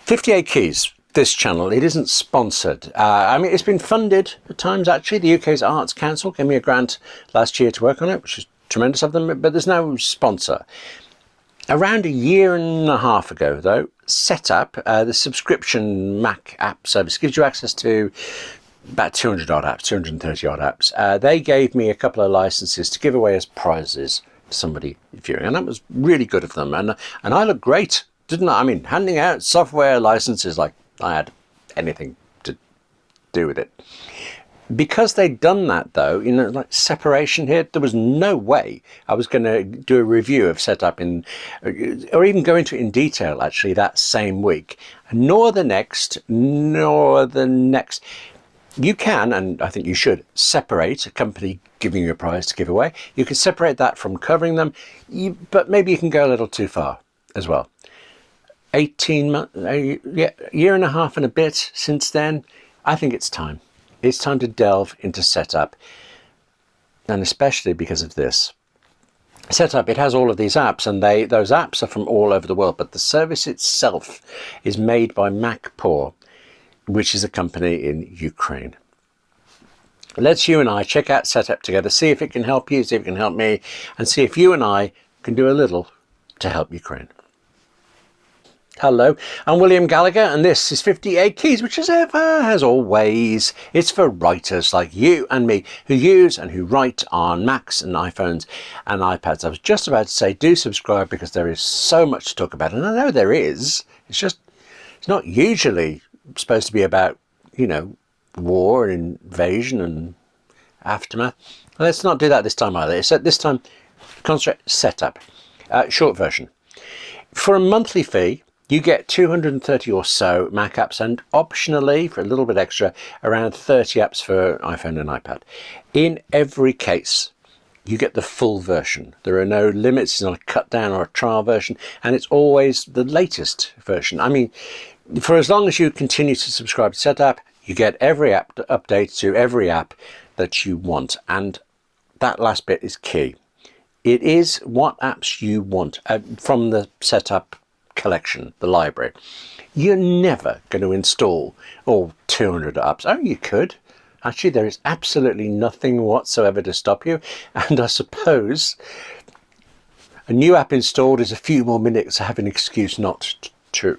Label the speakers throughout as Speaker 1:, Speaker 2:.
Speaker 1: 58 Keys, this channel, it isn't sponsored. I mean, it's been funded at times, actually. The UK's Arts Council gave me a grant last year to work on it, which is tremendous of them, but there's no sponsor. Around a year and a half ago, though, Setapp, the subscription Mac app service, gives you access to about 200 odd apps, 230 odd apps. They gave me a couple of licenses to give away as prizes to somebody viewing, and that was really good of them. And I looked great, didn't I? I mean, handing out software licenses like I had anything to do with it. Because they'd done that, though, you know, like separation here, there was no way I was going to do a review of Setapp or even go into it in detail, actually, that same week. Nor the next. You can, and I think you should, separate a company giving you a prize to give away. You can separate that from covering them, but maybe you can go a little too far as well. 18 months, year and a half and a bit since then, I think it's time. It's time to delve into Setapp, and especially because of this. Setapp, it has all of these apps, and those apps are from all over the world, but the service itself is made by MacPoor, which is a company in Ukraine. Let's you and I check out Setapp together, see if it can help you, see if it can help me, and see if you and I can do a little to help Ukraine. Hello, I'm William Gallagher, and this is 58 Keys, which as always, it's for writers like you and me who use and who write on Macs and iPhones and iPads. I was just about to say do subscribe, because there is so much to talk about, and I know there is. It's not usually supposed to be about, you know, war and invasion and aftermath. Let's not do that this time either. So this time, concentrate Setapp, short version. For a monthly fee, you get 230 or so Mac apps, and optionally, for a little bit extra, around 30 apps for iPhone and iPad. In every case, you get the full version. There are no limits, it's not a cut down or a trial version, and it's always the latest version. I mean, for as long as you continue to subscribe to Setapp, you get every app update to every app that you want, and that last bit is key. It is what apps you want from the Setapp collection, the library. You're never going to install all 200 apps. Oh, you could. Actually, there is absolutely nothing whatsoever to stop you. And I suppose a new app installed is a few more minutes to have an excuse not to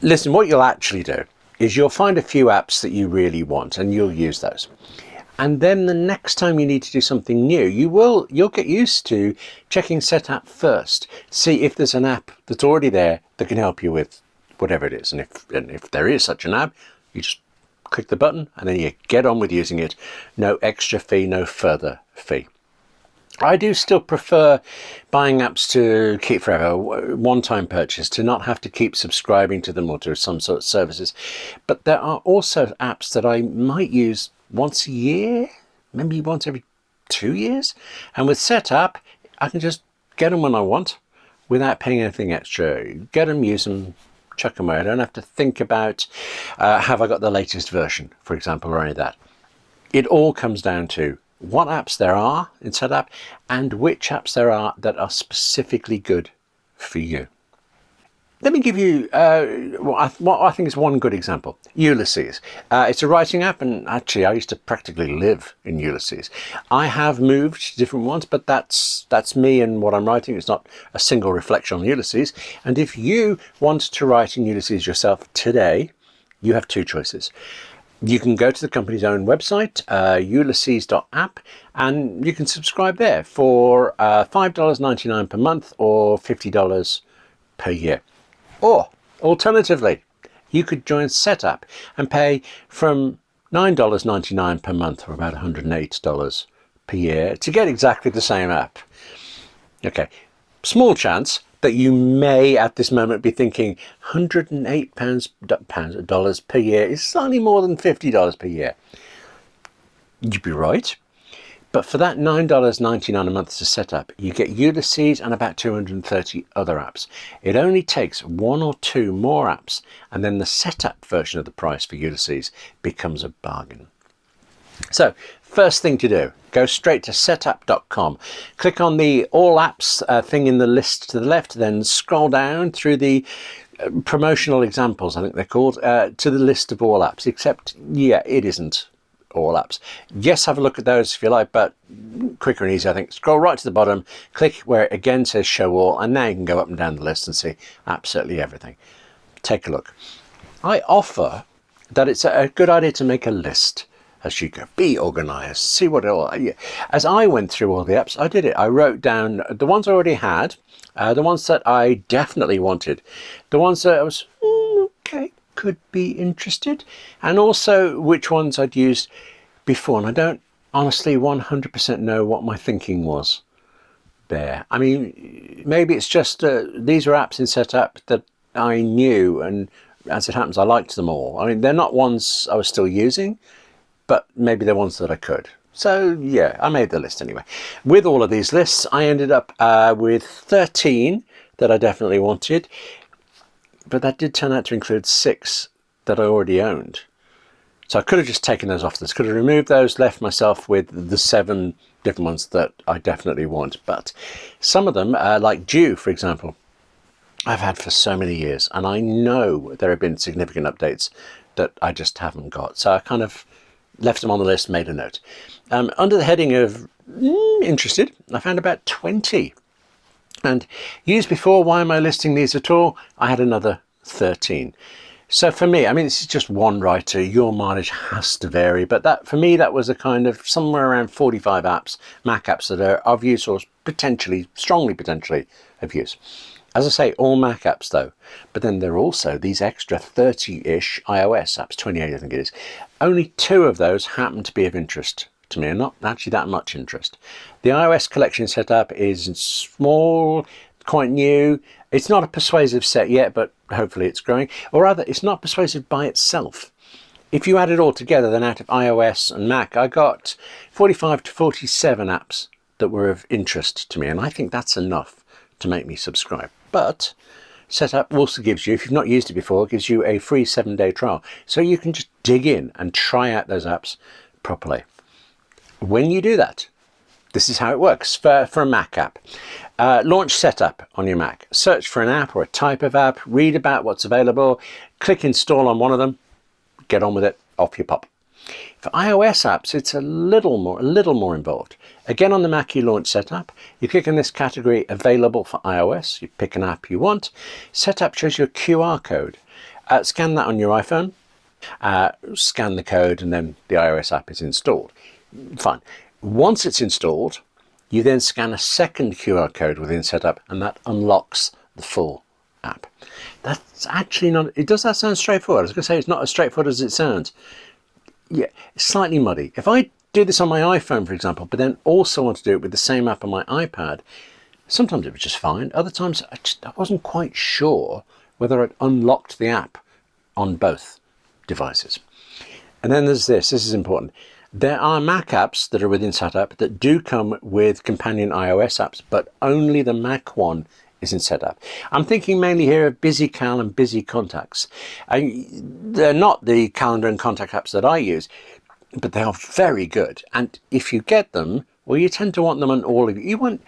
Speaker 1: listen. What you'll actually do is you'll find a few apps that you really want, and you'll use those. And then the next time you need to do something new, you'll get used to checking Setapp first, see if there's an app that's already there that can help you with whatever it is. And if there is such an app, you just click the button and then you get on with using it. No extra fee, no further fee. I do still prefer buying apps to keep forever, one-time purchase, to not have to keep subscribing to them or to some sort of services. But there are also apps that I might use once a year, maybe once every 2 years. And with Setapp, I can just get them when I want without paying anything extra. Get them, use them, chuck them away. I don't have to think about, have I got the latest version, for example, or any of that. It all comes down to what apps there are in Setapp and which apps there are that are specifically good for you. Let me give you what I think is one good example. Ulysses. It's a writing app, and actually I used to practically live in Ulysses. I have moved to different ones, but that's me and what I'm writing. It's not a single reflection on Ulysses. And if you want to write in Ulysses yourself today, you have two choices. You can go to the company's own website, ulysses.app, and you can subscribe there for $5.99 per month or $50 per year. Or, alternatively, you could join Setapp and pay from $9.99 per month, or about $108 per year, to get exactly the same app. Okay, small chance that you may at this moment be thinking $108 per year is slightly more than $50 per year. You'd be right. But for that $9.99 a month to Setapp, you get Ulysses and about 230 other apps. It only takes one or two more apps, and then the Setapp version of the price for Ulysses becomes a bargain. So, first thing to do, go straight to setapp.com. Click on the All Apps thing in the list to the left, then scroll down through the promotional examples, I think they're called, to the list of all apps, except, yeah, it isn't all apps. Yes, have a look at those if you like, but quicker and easier, I think. Scroll right to the bottom, click where it again says show all, and now you can go up and down the list and see absolutely everything. Take a look. I offer that it's a good idea to make a list as you go. Be organized, see what it all. As I went through all the apps, I did it. I wrote down the ones I already had, the ones that I definitely wanted, the ones that I was, okay, could be interested, and also which ones I'd used before. And I don't honestly 100% know what my thinking was there. I mean, maybe it's just these are apps in Setapp that I knew, and as it happens, I liked them all. I mean, they're not ones I was still using, but maybe they're ones that I could. So yeah, I made the list anyway. With all of these lists, I ended up with 13 that I definitely wanted, but that did turn out to include 6 that I already owned. So I could have just taken those off this, could have removed those, left myself with the 7 different ones that I definitely want. But some of them, like Dew, for example, I've had for so many years, and I know there have been significant updates that I just haven't got. So I kind of left them on the list, made a note. Under the heading of interested, I found about 20. And years before, why am I listing these at all? I had another 13. So for me, I mean, this is just one writer. Your mileage has to vary. But that, for me, that was a kind of somewhere around 45 apps, Mac apps that are of use or potentially, strongly potentially of use. As I say, all Mac apps though, but then there are also these extra 30-ish iOS apps, 28 I think it is. Only 2 of those happen to be of interest to me, and not actually that much interest. The iOS collection Setapp is small, quite new. It's not a persuasive set yet, but hopefully it's growing. Or rather, it's not persuasive by itself. If you add it all together, then out of iOS and Mac, I got 45 to 47 apps that were of interest to me, and I think that's enough to make me subscribe. But Setapp also gives you, if you've not used it before, gives you a free 7-day trial. So you can just dig in and try out those apps properly. When you do that, this is how it works for a Mac app. Launch Setapp on your Mac. Search for an app or a type of app, read about what's available, click install on one of them, get on with it, off you pop. For iOS apps, it's a little more involved. Again, on the Mac, you launch Setapp. You click in this category, available for iOS. You pick an app you want. Setapp shows you a QR code. Scan that on your iPhone. Scan the code, and then the iOS app is installed. Fine. Once it's installed, you then scan a second QR code within Setapp, and that unlocks the full app. That's actually not, does that sound straightforward? I was going to say it's not as straightforward as it sounds. Yeah, it's slightly muddy. If I do this on my iPhone, for example, but then also want to do it with the same app on my iPad, sometimes it was just fine. Other times I wasn't quite sure whether I'd unlocked the app on both devices. And then there's this is important. There are Mac apps that are within Setapp that do come with companion iOS apps, but only the Mac one is in Setapp. I'm thinking mainly here of BusyCal and Busy Contacts. They're not the calendar and contact apps that I use, but they are very good. And if you get them, well, you tend to want them on all of you. You want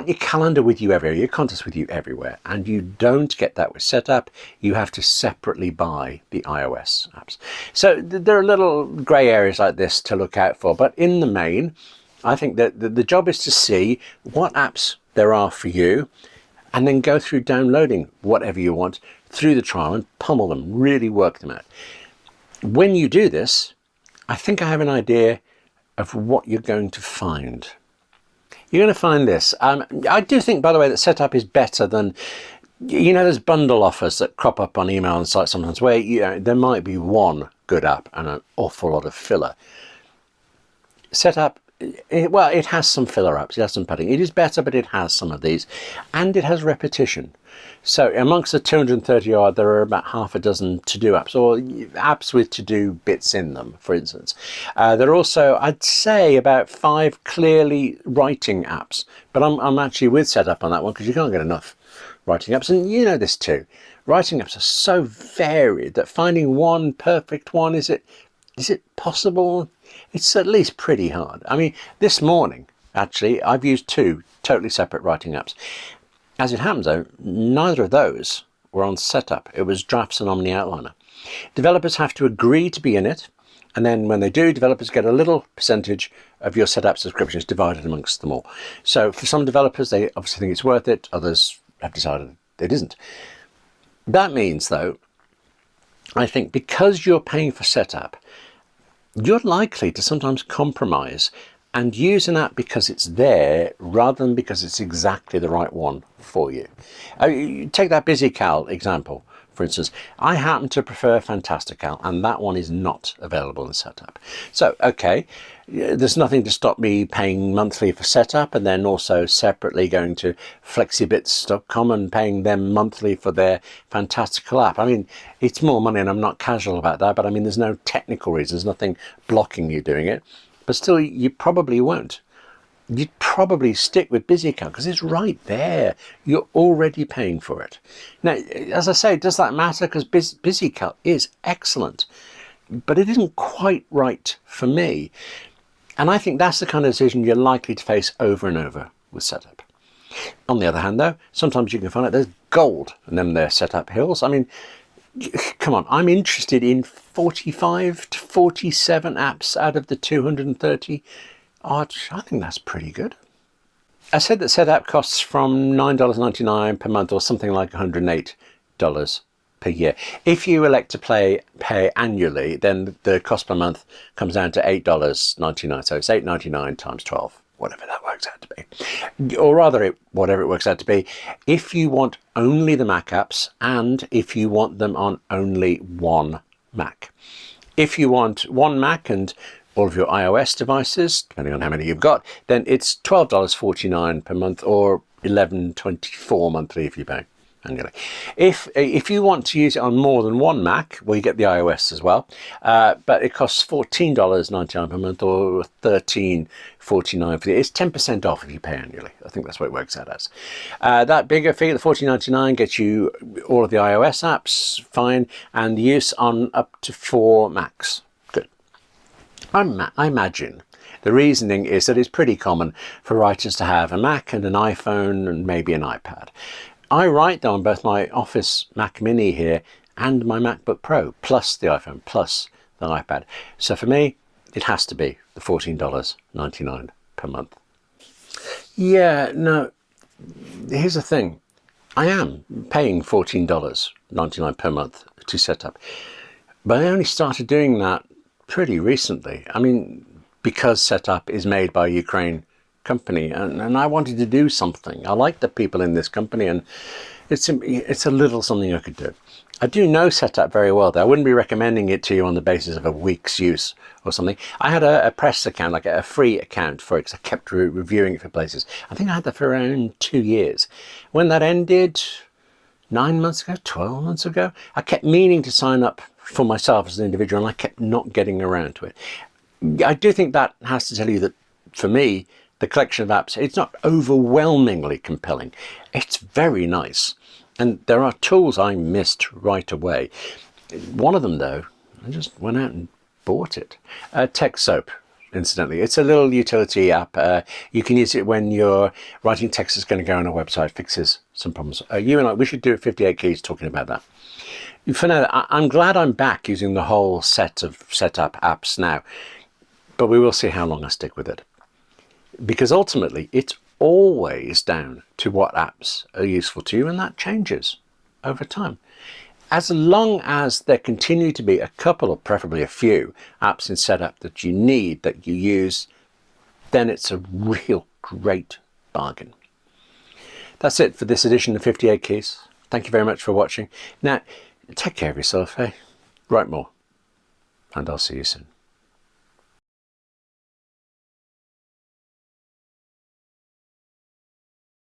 Speaker 1: your calendar with you everywhere, your contacts with you everywhere, and you don't get that with Setapp. You have to separately buy the iOS apps. So there are little grey areas like this to look out for, but in the main, I think that the job is to see what apps there are for you, and then go through downloading whatever you want through the trial and pummel them, really work them out. When you do this, I think I have an idea of what you're going to find. You're going to find this. I do think, by the way, that Setapp is better than, there's bundle offers that crop up on email and sites sometimes where there might be one good app and an awful lot of filler. Setapp, it has some filler apps, it has some padding. It is better, but it has some of these, and it has repetition. So amongst the 230 odd, there are about half a dozen to-do apps, or apps with to-do bits in them, for instance. There are also, I'd say, about 5 clearly writing apps, but I'm actually with Setapp on that one because you can't get enough writing apps, and you know this too. Writing apps are so varied that finding one perfect one, is it possible? It's at least pretty hard. I mean, this morning, actually, I've used 2 totally separate writing apps. As it happens, though, neither of those were on Setapp. It was Drafts and Omni Outliner. Developers have to agree to be in it, and then when they do, developers get a little percentage of your Setapp subscriptions divided amongst them all. So for some developers, they obviously think it's worth it. Others have decided it isn't. That means, though, I think because you're paying for Setapp, you're likely to sometimes compromise and use an app because it's there rather than because it's exactly the right one for you. Take that BusyCal example, for instance. I happen to prefer Fantastical, and that one is not available in Setapp. So, okay, there's nothing to stop me paying monthly for Setapp and then also separately going to flexibits.com and paying them monthly for their Fantastical app. I mean, it's more money and I'm not casual about that, but I mean, there's no technical reasons, nothing blocking you doing it. But still, you probably won't. You'd probably stick with BusyCal because it's right there. You're already paying for it. Now, as I say, does that matter? Because BusyCal is excellent, but it isn't quite right for me. And I think that's the kind of decision you're likely to face over and over with Setapp. On the other hand, though, sometimes you can find out there's gold and then there's Setapp hills. I mean, come on, I'm interested in 45 to 47 apps out of the 230 odd. I think that's pretty good. I said that Setapp costs from $9.99 per month or something like $108 per year. If you elect to pay annually, then the cost per month comes down to $8.99. So it's $8.99 times 12. Whatever that works out to be. Or rather, whatever it works out to be, if you want only the Mac apps and if you want them on only one Mac. If you want one Mac and all of your iOS devices, depending on how many you've got, then it's $12.49 per month or $11.24 monthly if you pay annually. If you want to use it on more than one Mac, well, you get the iOS as well, but it costs $14.99 per month or $13.49 for the. It's 10% off if you pay annually. I think that's what it works out as. That bigger fee, the $14.99, gets you all of the iOS apps, fine, and use on up to 4 Macs. Good. I imagine the reasoning is that it's pretty common for writers to have a Mac and an iPhone and maybe an iPad. I write on both my Office Mac Mini here and my MacBook Pro, plus the iPhone, plus the iPad. So for me, it has to be the $14.99 per month. Yeah, no, here's the thing. I am paying $14.99 per month to Setapp, but I only started doing that pretty recently. I mean, because Setapp is made by a Ukraine company, and I wanted to do something. I like the people in this company, and it's a little something I could do. I do know Setapp very well, though. I wouldn't be recommending it to you on the basis of a week's use or something. I had a press account, like a free account for it, because I kept reviewing it for places. I think I had that for around 2 years. When that ended, 9 months ago, 12 months ago, I kept meaning to sign up for myself as an individual, and I kept not getting around to it. I do think that has to tell you that, for me, the collection of apps, it's not overwhelmingly compelling. It's very nice. And there are tools I missed right away. One of them, though, I just went out and bought it. TextSoap, incidentally. It's a little utility app. You can use it when you're writing text that's going to go on a website, fixes some problems. You and I, we should do 58 Keys talking about that. For now, I'm glad I'm back using the whole set of Setapp apps now, but we will see how long I stick with it. Because ultimately, it's always down to what apps are useful to you, and that changes over time. As long as there continue to be a couple, or preferably a few, apps in Setapp that you need, that you use, then it's a real great bargain. That's it for this edition of 58 Keys. Thank you very much for watching. Now, take care of yourself, hey? Write more, and I'll see you soon.